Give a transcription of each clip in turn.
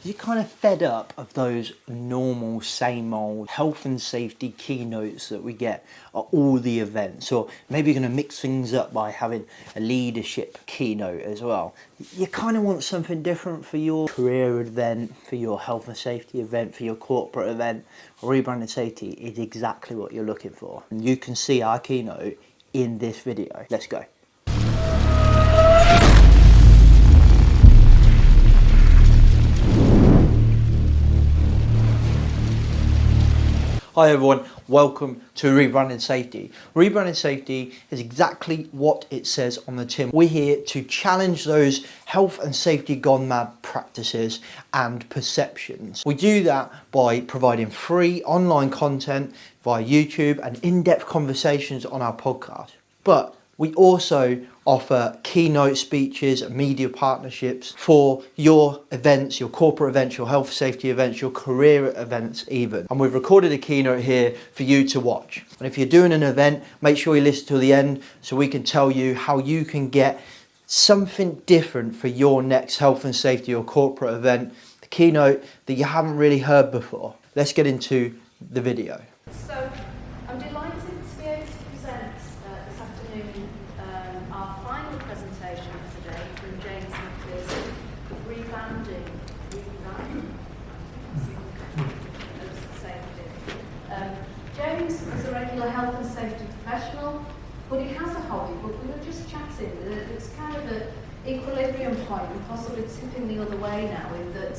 You're kind of fed up of those normal, same old health and safety keynotes that we get at all the events, or maybe you're going to mix things up by having a leadership keynote as well. You kind of want something different for your career event, for your health and safety event, for your corporate event. Rebranding Safety is exactly what you're looking for. And you can see our keynote in this video. Let's go. Hi everyone, welcome to Rebranding Safety. Rebranding Safety is exactly what it says on the tin. We're here to challenge those health and safety gone mad practices and perceptions. We do that by providing free online content via YouTube and in-depth conversations on our podcast. But we also offer keynote speeches and media partnerships for your events, your corporate events, your health safety events, your career events even. And we've recorded a keynote here for you to watch. And if you're doing an event, make sure you listen to the end so we can tell you how you can get something different for your next health and safety or corporate event, the keynote that you haven't really heard before. Let's get into the video. So I'm delighted to be able to present this afternoon our final presentation of today from James MacPherson, Rebranding Safety. James is a regular health and safety professional, but he has a hobby, but we were just chatting. It's kind of an equilibrium point and possibly tipping the other way now in that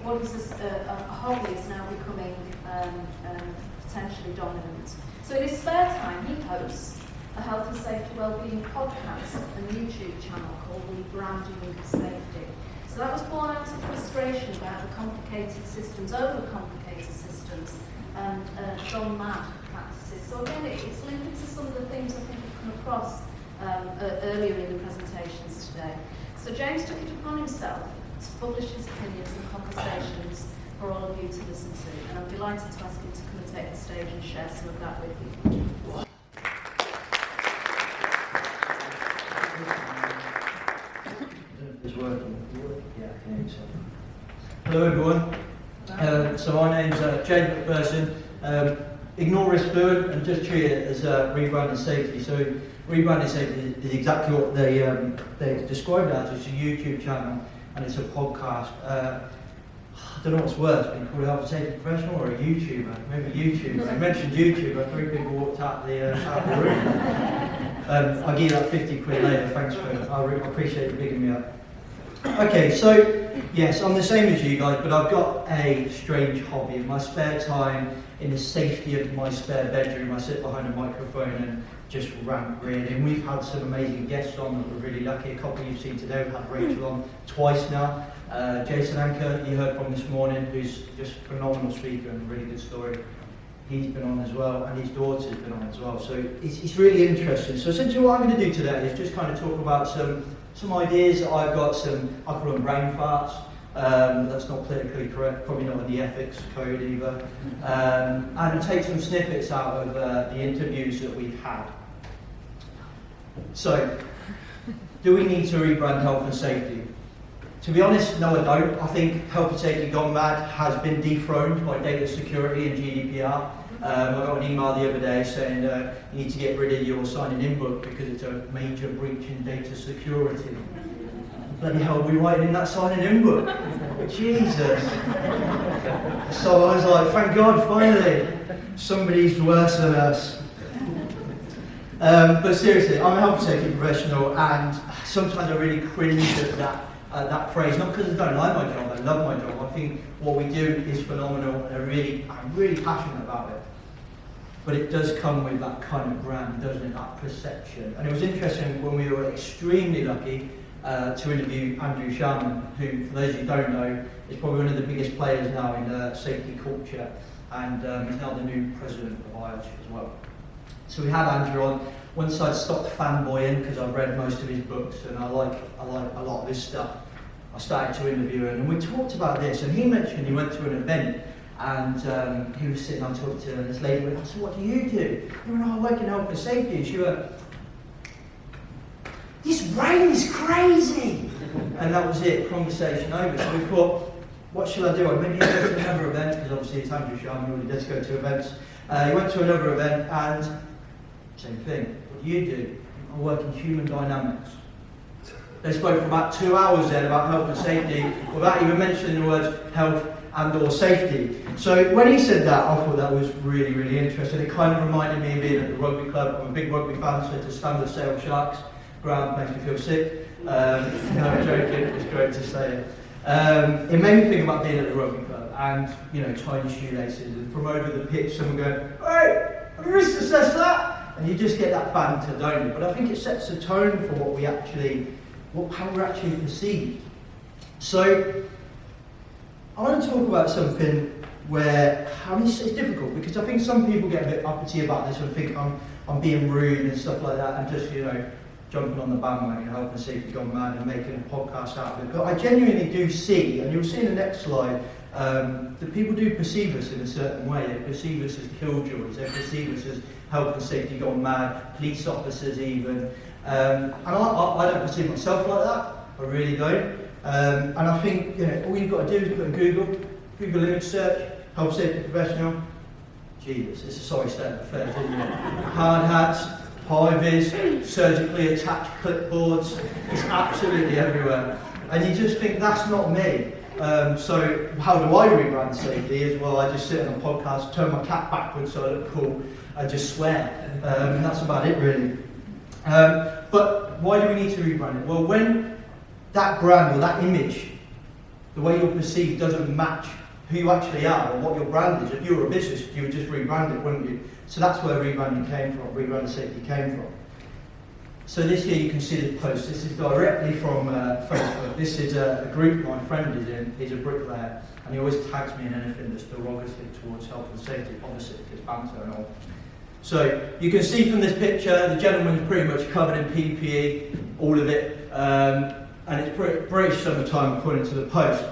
what is a hobby is now becoming potentially dominant. So in his spare time, he hosts a health and safety wellbeing podcast and YouTube channel called Rebranding Safety. So that was born out of frustration about the complicated systems, overcomplicated systems, and gone mad practices. So again, it's linked to some of the things I think we've come across earlier in the presentations today. So James took it upon himself to publish his opinions and conversations for all of you to listen to, and I'm delighted to ask him to come and take the stage and share some of that with you. It's working. Yeah, I can hear so. Hello everyone. So my name's James MacPherson. Ignore risk fluid and just treat it as rebranding safety. So rebranding safety is exactly what they described it as. It's a YouTube channel and it's a podcast. I don't know what's worse, being called a health and safety professional or a YouTuber. Maybe YouTuber. I mentioned YouTuber, 3 people walked out the room. I'll give you that 50 quid later, thanks for it. I appreciate you bigging me up. Okay, so yes, I'm the same as you guys, but I've got a strange hobby. In my spare time, in the safety of my spare bedroom, I sit behind a microphone and just rant really. And we've had some amazing guests on that we're really lucky. A couple you've seen today, we've had Rachel on twice now. Jason Anker, you heard from this morning, who's just a phenomenal speaker and a really good story. He's been on as well, and his daughter's been on as well. So it's really interesting. So essentially what I'm going to do today is just kind of talk about some ideas that I've got, I call them brain farts. That's not politically correct, probably not in the ethics code either. And take some snippets out of the interviews that we've had. So, do we need to rebrand health and safety? To be honest, no I don't. I think health and safety gone mad has been dethroned by data security and GDPR. I got an email the other day saying you need to get rid of your signing in book because it's a major breach in data security. Bloody hell, we writing in that signing in book? Jesus. So I was like, thank God, finally, somebody's worse than us. But seriously, I'm a health and safety professional, and sometimes I really cringe at that phrase, not because I don't like my job, I love my job. I think what we do is phenomenal, and I'm really passionate about it. But it does come with that kind of brand, doesn't it, that perception. And it was interesting when we were extremely lucky to interview Andrew Sharman, who, for those who don't know, is probably one of the biggest players now in safety culture, and he's now the new president of IOSH as well. So we had Andrew on. Once I'd stopped fanboying, because I've read most of his books and I like a lot of his stuff, I started to interview him, and we talked about this, and he mentioned he went to an event, and he was sitting on talking to this lady, and I said, what do you do? He went, oh, I work in health and safety, and she went, this rain is crazy. and that was it, conversation over. So we thought, what shall I do? Maybe go to another event, because obviously it's Andrew Sharma, he already does go to events. He went to another event, and same thing. What do? I work in human dynamics. They spoke for about 2 hours then about health and safety, without even mentioning the words health and or safety. So when he said that, I thought that was really, really interesting. It kind of reminded me of being at the rugby club. I'm a big rugby fan, so to stand at the Sales Sharks ground makes me feel sick. No, I'm joking, it's great to say it. It made me think about being at the rugby club and, you know, tying shoelaces, and from over the pitch someone going, "Hey, have you risk assessed that?" And you just get that banter, don't you? But I think it sets a tone for what we actually, how we're actually perceived. So I want to talk about something where, it's difficult, because I think some people get a bit uppity about this and think I'm being rude and stuff like that, and just, you know, jumping on the bandwagon, health and safety gone mad, and making a podcast out of it. But I genuinely do see, and you'll see in the next slide, that people do perceive us in a certain way. They perceive us as killjoys, they perceive us as health and safety gone mad, police officers even. And I don't perceive myself like that, I really don't. And I think, you know, all you've got to do is put in Google image search, health safety professional. Jesus, it's a sorry state of affairs, isn't it? Hard hats, high-vis, surgically attached clipboards, it's absolutely everywhere. And you just think, that's not me. So how do I rebrand safety? As well, I just sit on a podcast, turn my cap backwards so I look cool, and just swear. And that's about it, really. But why do we need to rebrand it? Well, when that brand or that image, the way you're perceived, doesn't match who you actually are or what your brand is. If you were a business, you would just rebrand it, wouldn't you? So that's where rebranding came from, Rebranding Safety came from. So this here you can see the post. This is directly from Facebook. This is a group my friend is in. He's a bricklayer, and he always tags me in anything that's derogative towards health and safety, obviously because banter and all. So you can see from this picture, the gentleman's pretty much covered in PPE, all of it, and it's British summertime according to the post.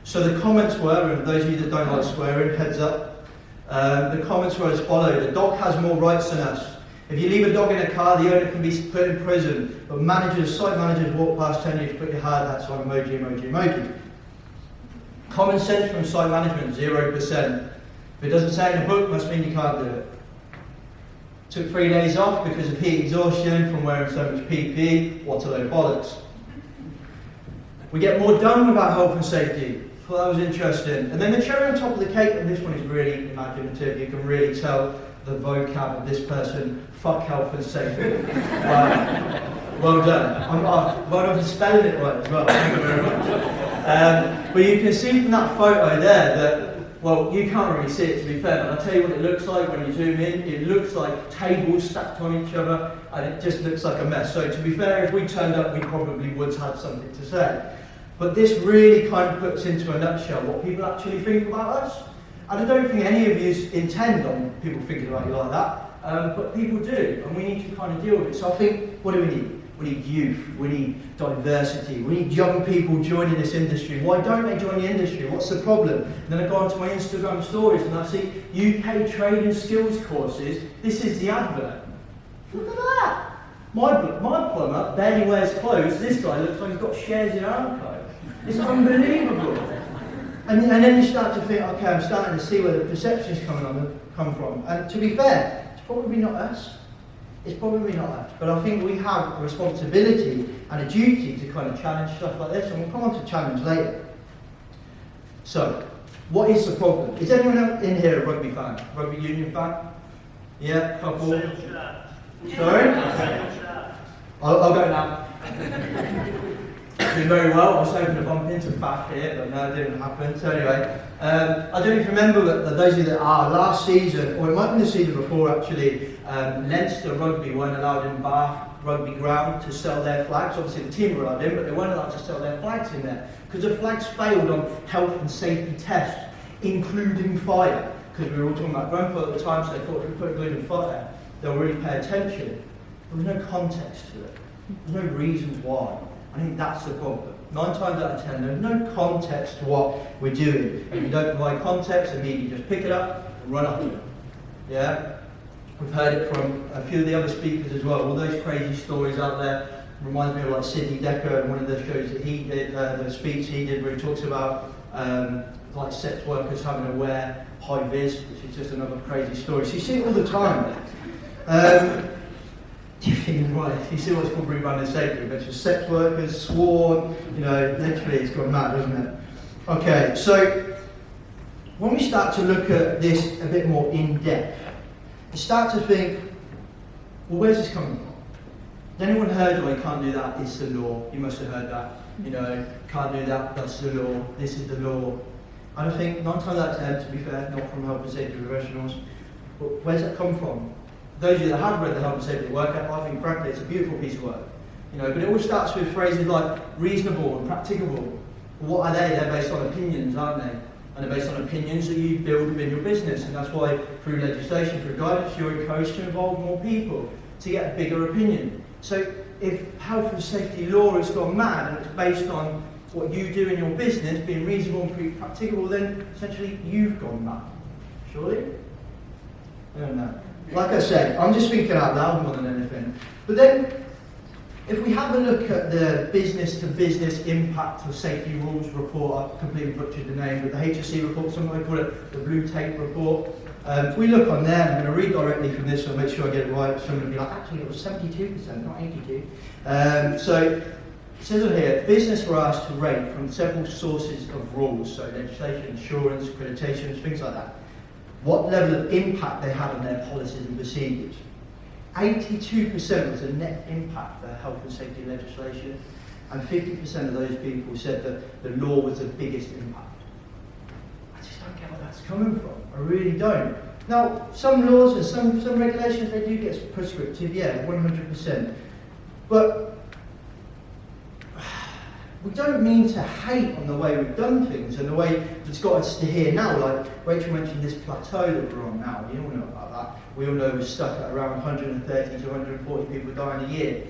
So the comments were, and those of you that don't like swearing, heads up, the comments were as follows: "The dog has more rights than us. If you leave a dog in a car, the owner can be put in prison, but site managers walk past telling you to put your hard hats on, emoji, emoji, emoji." Common sense from site management, 0%. If it doesn't say in the book, must mean you can't do it. Took 3 days off because of heat exhaustion from wearing so much PPE. What a load of bollocks. We get more done with our health and safety. Well, that was interesting. And then the cherry on top of the cake, and this one is really imaginative, you can really tell the vocab of this person: fuck health and safety. Well done. Well done for spelling it right as well, thank you very much. But you can see from that photo there that, well, you can't really see it to be fair, but I'll tell you what it looks like when you zoom in. It looks like tables stacked on each other, and it just looks like a mess. So to be fair, if we turned up, we probably would have something to say. But this really kind of puts into a nutshell what people actually think about us. And I don't think any of you intend on people thinking about you like that, but people do, and we need to kind of deal with it. So I think, what do we need? We need youth, we need diversity, we need young people joining this industry. Why don't they join the industry? What's the problem? And then I go onto my Instagram stories and I see UK trade and skills courses. This is the advert. Look at that! My plumber barely wears clothes. This guy looks like he's got shares in Arco. It's unbelievable. And then you start to think, okay, I'm starting to see where the perceptions come from. And to be fair, it's probably not us. It's probably not us. But I think we have a responsibility and a duty to kind of challenge stuff like this, and we'll come on to challenge later. So, what is the problem? Is anyone in here a rugby fan? Rugby union fan? Yeah, couple. Sales Sharks. Sorry? Sales Sharks. I'll go now. Doing very well. I was hoping to bump into Faf here, but no, it didn't happen. So anyway, I don't even remember that those of you that are last season, or it might have been the season before actually, Leinster Rugby weren't allowed in Bath Rugby Ground to sell their flags. Obviously the team were allowed in, but they weren't allowed to sell their flags in there because the flags failed on health and safety tests, including fire. Because we were all talking about Grenfell at the time, so they thought if we put including fire, they'll really pay attention. There was no context to it. There's no reasons why. I think that's the problem. 9 times out of 10, there's no context to what we're doing. If you don't provide context, immediately just pick it up and run after it. Yeah? We've heard it from a few of the other speakers as well, all those crazy stories out there. Reminds me of like Sidney Decker and one of the shows that he did, the speech he did where he talks about like sex workers having to wear high vis, which is just another crazy story. So you see it all the time. Right, you see what's called Rebranding Safety, a bunch of sex workers, sworn, literally it's gone mad, hasn't it? Okay, so when we start to look at this a bit more in depth, you start to think, well, where's this coming from? Has anyone heard, oh, you can't do that, it's the law? You must have heard that. Can't do that, that's the law, this is the law. And I think 9 times out of 10, to be fair, not from health and safety professionals, but where's that come from? Those of you that have read the health and safety work, I think frankly it's a beautiful piece of work. But it all starts with phrases like reasonable and practicable. What are they? They're based on opinions, aren't they? And they're based on opinions that you build within your business. And that's why through legislation, through guidance, you're encouraged to involve more people to get a bigger opinion. So if health and safety law has gone mad and it's based on what you do in your business being reasonable and practicable, then essentially you've gone mad. Surely? I don't know. Like I said, I'm just thinking out loud more than anything. But then, if we have a look at the business-to-business impact of safety rules report, I've completely butchered the name, but the HSC report, somebody call it the blue tape report. If we look on there, I'm going to read directly from this, so I'll make sure I get it right. So I'm going to be like, actually it was 72%, not 82. So it says on here, business were asked to rate from several sources of rules, so legislation, insurance, accreditations, things like that, what level of impact they had on their policies and procedures. 82% was a net impact for health and safety legislation, and 50% of those people said that the law was the biggest impact. I just don't get where that's coming from. I really don't. Now, some laws and some regulations, they do get prescriptive, yeah, 100%. But we don't mean to hate on the way we've done things and the way that's got us to here now. Like Rachel mentioned this plateau that we're on now. You all know about that. We all know we're stuck at around 130 to 140 people dying a year.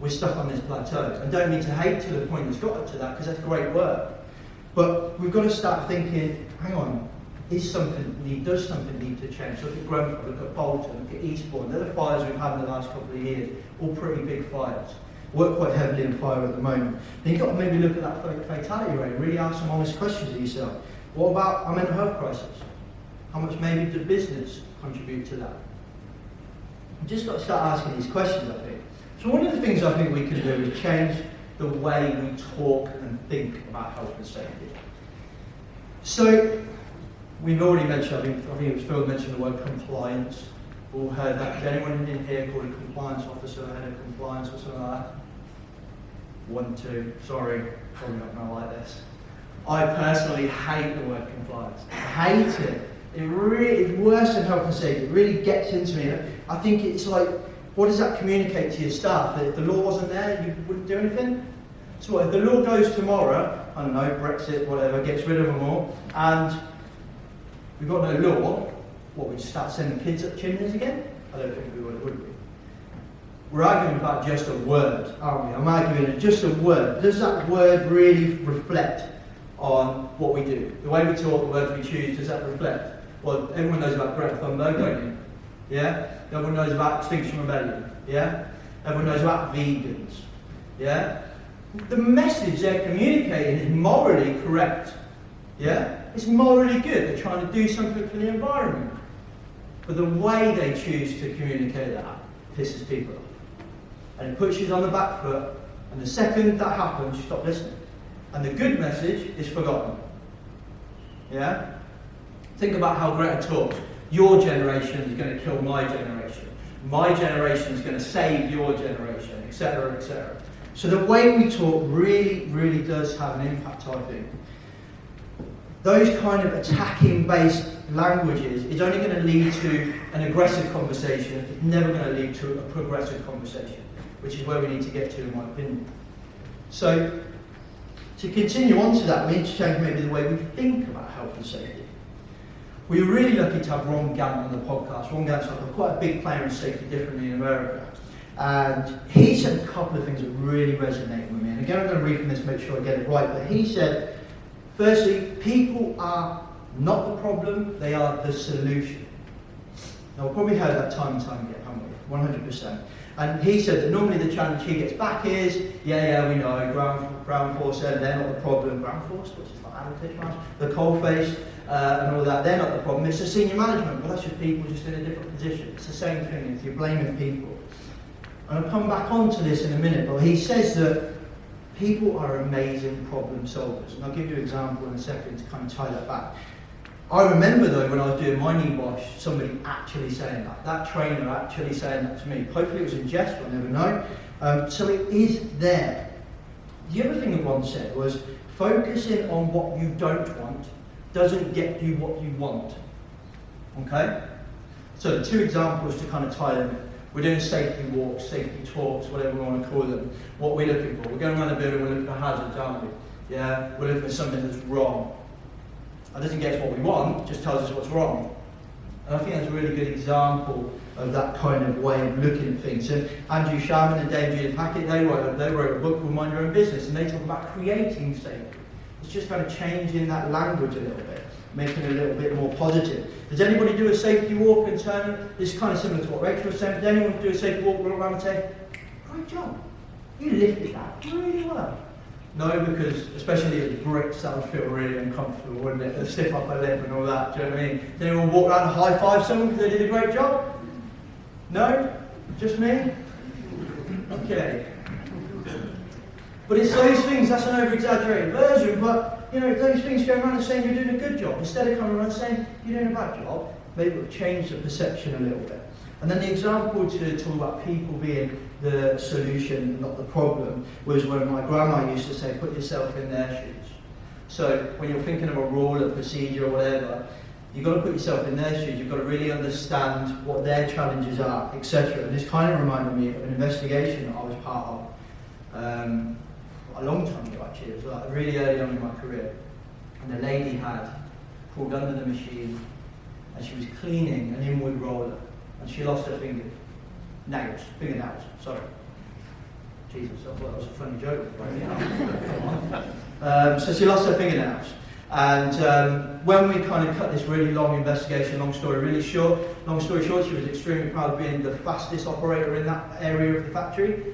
We're stuck on this plateau. And don't mean to hate to the point that's got us to that, because that's great work. But we've got to start thinking, hang on, does something need to change? Look at Grenfell, look at Bolton, look at Eastbourne. They're the fires we've had in the last couple of years. All pretty big fires. Work quite heavily in fire at the moment. Then you've got to maybe look at that fatality rate and really ask some honest questions of yourself. What about our mental health crisis? How much maybe did business contribute to that? You've just got to start asking these questions, I think. So one of the things I think we can do is change the way we talk and think about health and safety. So we've already mentioned, I think it was Phil mentioned the word compliance. We've all heard that. Is anyone in here called a compliance officer, head of compliance or something like that? 1, 2, sorry, probably not going to like this. I personally hate the word compliance. I hate it. It's worse than health and safety. It really gets into me. I think it's like, what does that communicate to your staff? That if the law wasn't there, you wouldn't do anything? So what, if the law goes tomorrow, I don't know, Brexit, whatever, gets rid of them all, and we've got no law, what, we just start sending kids up chimneys again? I don't think we would we? We're arguing about just a word, aren't we? I'm arguing that just a word. Does that word really reflect on what we do? The way we talk, the words we choose, does that reflect? Well, everyone knows about Greta Thunberg, don't you? Yeah? Everyone knows about Extinction Rebellion. Yeah? Everyone knows about vegans. Yeah? The message they're communicating is morally correct. Yeah? It's morally good. They're trying to do something for the environment. But the way they choose to communicate that pisses people off. And it puts you on the back foot, and the second that happens, you stop listening. And the good message is forgotten. Yeah? Think about how Greta talks. Your generation is going to kill my generation. My generation is going to save your generation, etc., etc. So the way we talk really, really does have an impact, I think. Those kind of attacking-based languages is only going to lead to an aggressive conversation. It's never going to lead to a progressive conversation, which is where we need to get to, in my opinion. So, to continue on to that, we need to change maybe the way we think about health and safety. We were really lucky to have Ron Gant on the podcast. Ron Gant's like quite a big player in safety differently in America. And he said a couple of things that really resonated with me. And again, I'm going to read from this to make sure I get it right. But he said, firstly, people are not the problem, they are the solution. Now, we've probably heard that time and time again, haven't we? 100%. And he said that normally the challenge he gets back is, yeah, we know, ground force, they're not the problem. Ground force, which is like additive, the coalface, and all that, they're not the problem. It's the senior management, but that's just people just in a different position. It's the same thing if you're blaming people. And I'll come back onto this in a minute, but he says that people are amazing problem solvers. And I'll give you an example in a second to kind of tie that back. I remember though when I was doing my knee wash, somebody actually saying that trainer actually saying that to me. Hopefully it was in jest, I never know. So it is there. The other thing that one said was, focusing on what you don't want doesn't get you what you want. Okay? So the two examples to kind of tie them. We're doing safety walks, safety talks, whatever we want to call them. What we're looking for. We're going around the building, we're looking for hazards, aren't we? Yeah? We're looking for something that's wrong. That doesn't get us what we want, just tells us what's wrong. And I think that's a really good example of that kind of way of looking at things. And Andrew Sharman and Dave Judith Hackett, they wrote a book called Mind Your Own Business, and they talk about creating safety. It's just kind of changing that language a little bit, making it a little bit more positive. Does anybody do a safety walk and turn? This is kind of similar to what Rachel was saying. Does anyone do a safety walk, run around and say, great job, you lifted that really well? No, because especially at bricks, that would feel really uncomfortable, wouldn't it? The stiff upper lip and all that, do you know what I mean? Does anyone walk around and high five someone because they did a great job? No? Just me? Okay. But it's those things, that's an over-exaggerated version, but you know, those things going around and saying you're doing a good job, instead of coming around saying you're doing a bad job, maybe it'll change the perception a little bit. And then the example to talk about people being the solution, not the problem, was when my grandma used to say, put yourself in their shoes. So when you're thinking of a rule, a procedure, or whatever, you've got to put yourself in their shoes, you've got to really understand what their challenges are, etc. And this kind of reminded me of an investigation that I was part of a long time ago actually, it was like really early on in my career. And the lady had pulled under the machine and she was cleaning an inward roller and she lost her fingernails, sorry. Jesus, I thought that was a funny joke. Come on. So she lost her fingernails. And when we kind of cut this really long investigation, long story short, she was extremely proud of being the fastest operator in that area of the factory.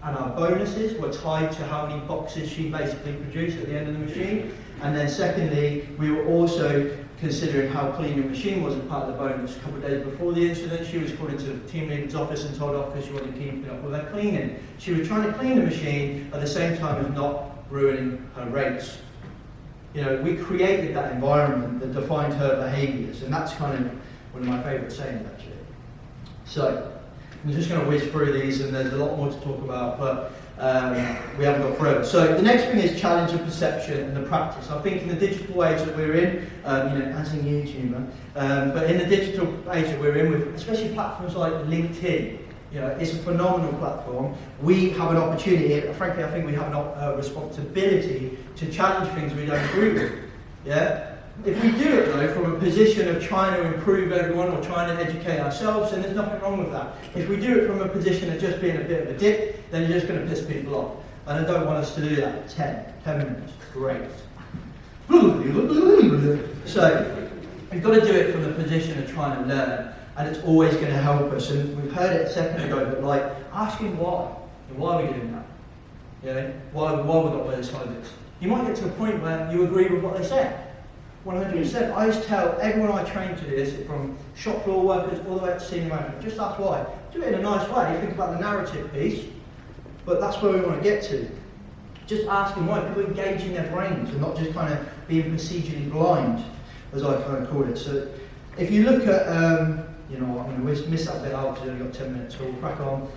And our bonuses were tied to how many boxes she basically produced at the end of the machine. And then secondly, we were also considering how clean the machine was as part of the bonus. A couple of days before the incident, she was called into the team leader's office and told off because she wasn't keeping up with her cleaning. She was trying to clean the machine at the same time as not ruining her race. You know, we created that environment that defined her behaviours, and that's kind of one of my favourite sayings actually. So, I'm just going to whiz through these, and there's a lot more to talk about, but we haven't got through it. So the next thing is challenge the perception and the practice. I think in the digital age that we're in, as a YouTuber, but in the digital age that we're in, with especially platforms like LinkedIn, you know, it's a phenomenal platform. We have an opportunity, frankly, I think we have a responsibility to challenge things we don't agree with. Yeah. If we do it though from a position of trying to improve everyone or trying to educate ourselves, then there's nothing wrong with that. If we do it from a position of just being a bit of a dick, then you're just going to piss people off. And I don't want us to do that. 10 minutes, great. So, we've got to do it from the position of trying to learn, and it's always going to help us. And we've heard it a second ago, but like, asking why. And why are we doing that? You know, why we got those habits. You might get to a point where you agree with what they say. 100%. I just tell everyone I train to do this, from shop floor workers all the way up to senior management, just ask why. Do it in a nice way, think about the narrative piece, but that's where we want to get to. Just asking why, people engaging their brains and not just kind of being procedurally blind, as I kind of call it. So if you look at, I'm going to miss that bit out because we've only got 10 minutes, so we'll crack on.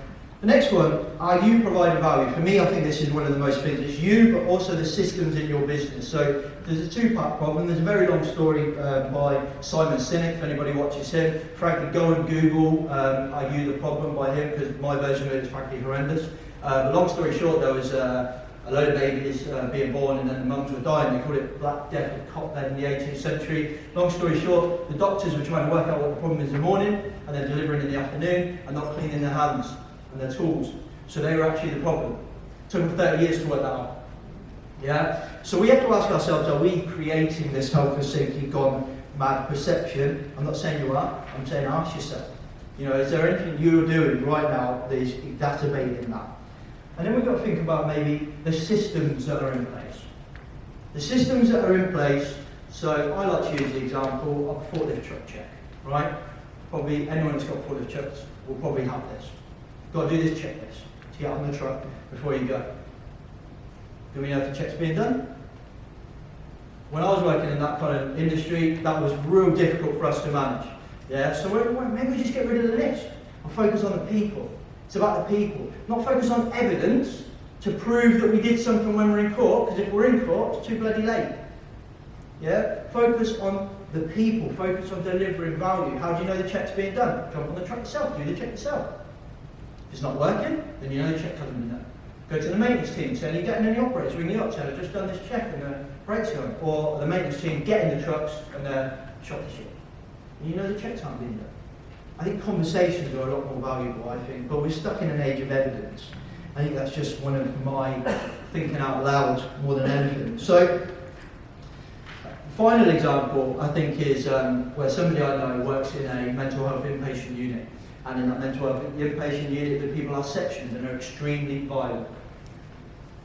The next one, are you providing value? For me, I think this is one of the most things. It's you, but also the systems in your business. So there's a two-part problem. There's a very long story by Simon Sinek, if anybody watches him. Frankly, go and Google Are You the Problem by him, because my version of it is frankly horrendous. But long story short, there was a load of babies being born and then the mums were dying. They called it Black Death of Cot Bed in the 18th century. Long story short, the doctors were trying to work out what the problem is in the morning and then delivering in the afternoon and not cleaning their hands and their tools. So they were actually the problem. It took them 30 years to work that out. Yeah? So we have to ask ourselves, are we creating this health and safety gone mad perception? I'm not saying you are, I'm saying ask yourself. You know, is there anything you're doing right now that is exacerbating that? And then we've got to think about maybe the systems that are in place. The systems that are in place, so I like to use the example of a forklift truck check, right? Probably anyone that's got forklift trucks will probably have this. Got to do this checklist to get on the truck before you go. Do we know if the check's being done? When I was working in that kind of industry, that was real difficult for us to manage. Yeah, so maybe we just get rid of the list and focus on the people. It's about the people, not focus on evidence to prove that we did something when we're in court, because if we're in court, it's too bloody late. Yeah, focus on the people, focus on delivering value. How do you know the check's being done? Jump on the truck yourself, do the check yourself. If it's not working, then you know the check hasn't been done. Go to the maintenance team, say, are you getting any operators? Ring you up, say, I've just done this check and the brakes going. Or the maintenance team get in the trucks and shop the shit. And you know the checks aren't being done. I think conversations are a lot more valuable, I think, but we're stuck in an age of evidence. I think that's just one of my thinking out loud more than anything. So, the final example, I think, is where somebody I know works in a mental health inpatient unit. And in that mental health inpatient unit, the people are sectioned and are extremely violent.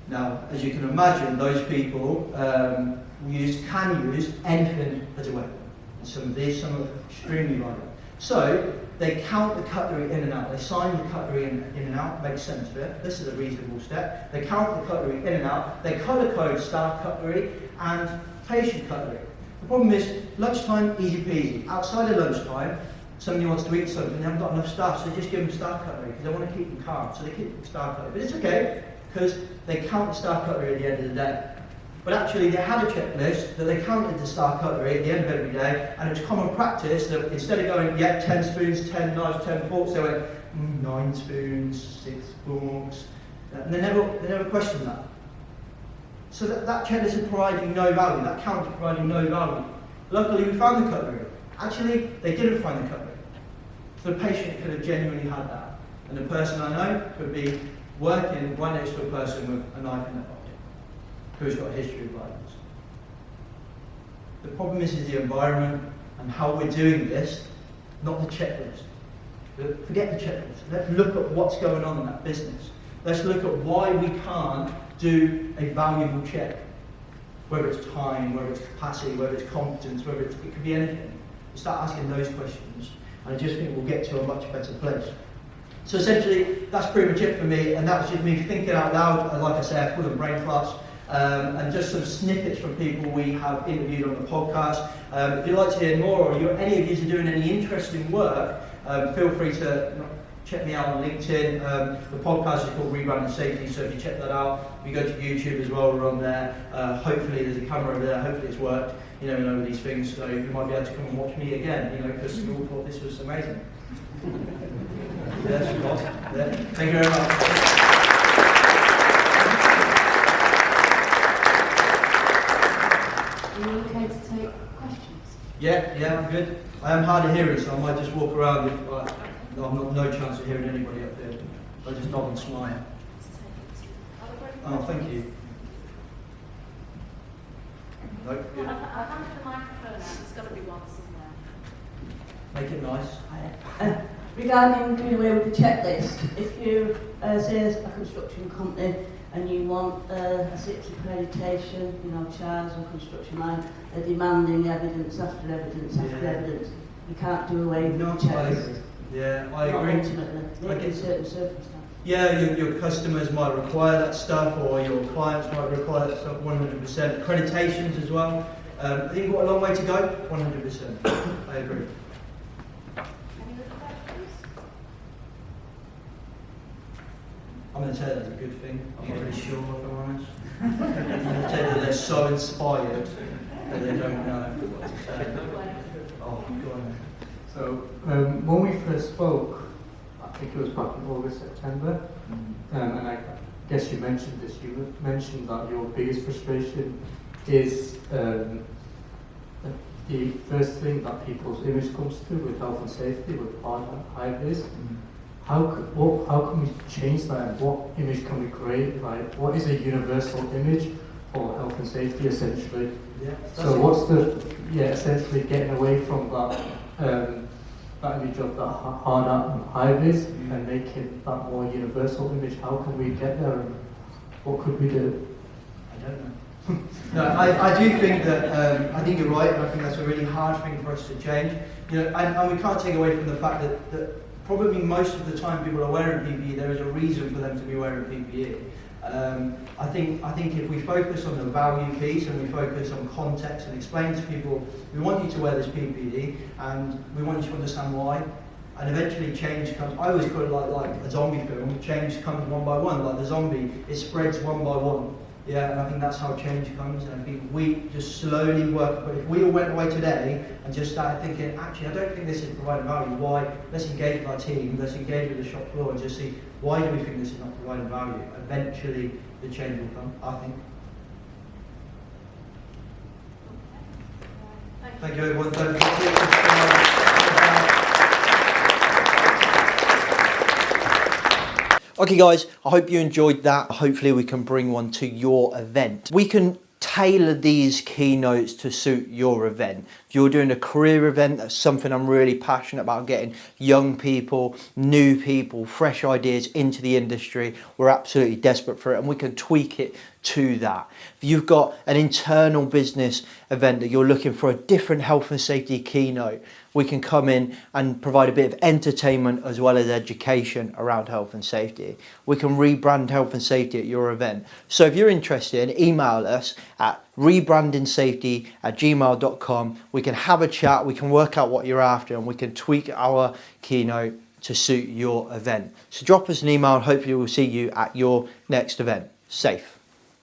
Now, as you can imagine, those people can use anything as a weapon. And some are extremely violent. So, they count the cutlery in and out. They sign the cutlery in and out, make sense of it. This is a reasonable step. They count the cutlery in and out. They colour code staff cutlery and patient cutlery. The problem is, lunchtime, easy peasy. Outside of lunchtime, somebody wants to eat something, they haven't got enough staff, so they just give them staff cutlery because they want to keep them calm. So they keep them staff cutlery. But it's okay, because they count the staff cutlery at the end of the day. But actually, they had a checklist that they counted the staff cutlery at the end of every day, and it was common practice that instead of going, yeah, 10 spoons, 10 knives, 10 forks, they went, 9 spoons, 6 forks, and they never questioned that. So that checklist is providing no value, that count is providing no value. Luckily, we found the cutlery. Actually, they didn't find the cutlery. So the patient could have genuinely had that. And the person I know could be working right next to a person with a knife in their pocket, who's got a history of violence. The problem is the environment and how we're doing this, not the checklist. Forget the checklist. Let's look at what's going on in that business. Let's look at why we can't do a valuable check. Whether it's time, whether it's capacity, whether it's competence, it could be anything. We start asking those questions, and I just think we'll get to a much better place. So essentially, that's pretty much it for me, and that was just me thinking out loud. Like I say, I call them brain farts, and just some snippets from people we have interviewed on the podcast. If you'd like to hear more, or any of you are doing any interesting work, feel free to check me out on LinkedIn. The podcast is called Rebranding Safety, so if you check that out, if you go to YouTube as well, we're on there. Hopefully there's a camera over there, hopefully it's worked. You never know with these things, so you might be able to come and watch me again, because we all thought this was amazing. Yes, was. Yeah. Thank you very much. Are you okay to take questions? Yeah, I'm good. I am hard of hearing, so I might just walk around if I've got no chance of hearing anybody up there. I just nod and smile. Oh, thank you. No, good. I've handed the microphone out, there's got to be one somewhere. Make it nice. Regarding doing away with the checklist, if you say a construction company and you want a 6 accreditation, Charles or construction line, they're demanding evidence after evidence after evidence. You can't do away with the checklist. I agree. Not ultimately, maybe in certain circumstances. Yeah, your customers might require that stuff, or your clients might require that stuff 100%. Accreditations as well. I think we've got a long way to go, 100%. I agree. I'm going to say that's a good thing. I'm not really sure, if I'm honest. I'm going to say that they're so inspired that they don't know what to say. Oh, go on. So, when we first spoke, I think it was back in August, September, and I guess you mentioned this, you mentioned that your biggest frustration is the first thing that people's image comes to with health and safety, with high vis. How can we change that, and what image can we create? Like, what is a universal image for health and safety, essentially? Yeah. So what's essentially getting away from that that image of that hard out and high vis and make it that more universal image? How can we get there and what could we do? I don't know. No, I do think that, I think you're right, and I think that's a really hard thing for us to change. You know, and we can't take away from the fact that probably most of the time people are wearing PPE, there is a reason for them to be wearing PPE. I think if we focus on the value piece and we focus on context and explain to people, we want you to wear this PPE and we want you to understand why, and eventually change comes. I always call it like a zombie film. Change comes one by one, like the zombie. It spreads one by one. Yeah, and I think that's how change comes. And I think we just slowly work. But if we all went away today and just started thinking, actually, I don't think this is providing value. Why? Let's engage with our team. Let's engage with the shop floor and just see why do we think this is not providing value. Eventually, the change will come. I think. Thank you, everyone. Don't forget Okay guys, I hope you enjoyed that. Hopefully we can bring one to your event. We can tailor these keynotes to suit your event. If you're doing a career event, that's something I'm really passionate about, getting young people, new people, fresh ideas into the industry. We're absolutely desperate for it and we can tweak it to that. If you've got an internal business event that you're looking for a different health and safety keynote, we can come in and provide a bit of entertainment as well as education around health and safety. We can rebrand health and safety at your event. So if you're interested, email us at rebrandingsafety@gmail.com. We can have a chat, we can work out what you're after and we can tweak our keynote to suit your event. So drop us an email and hopefully we'll see you at your next event. Safe.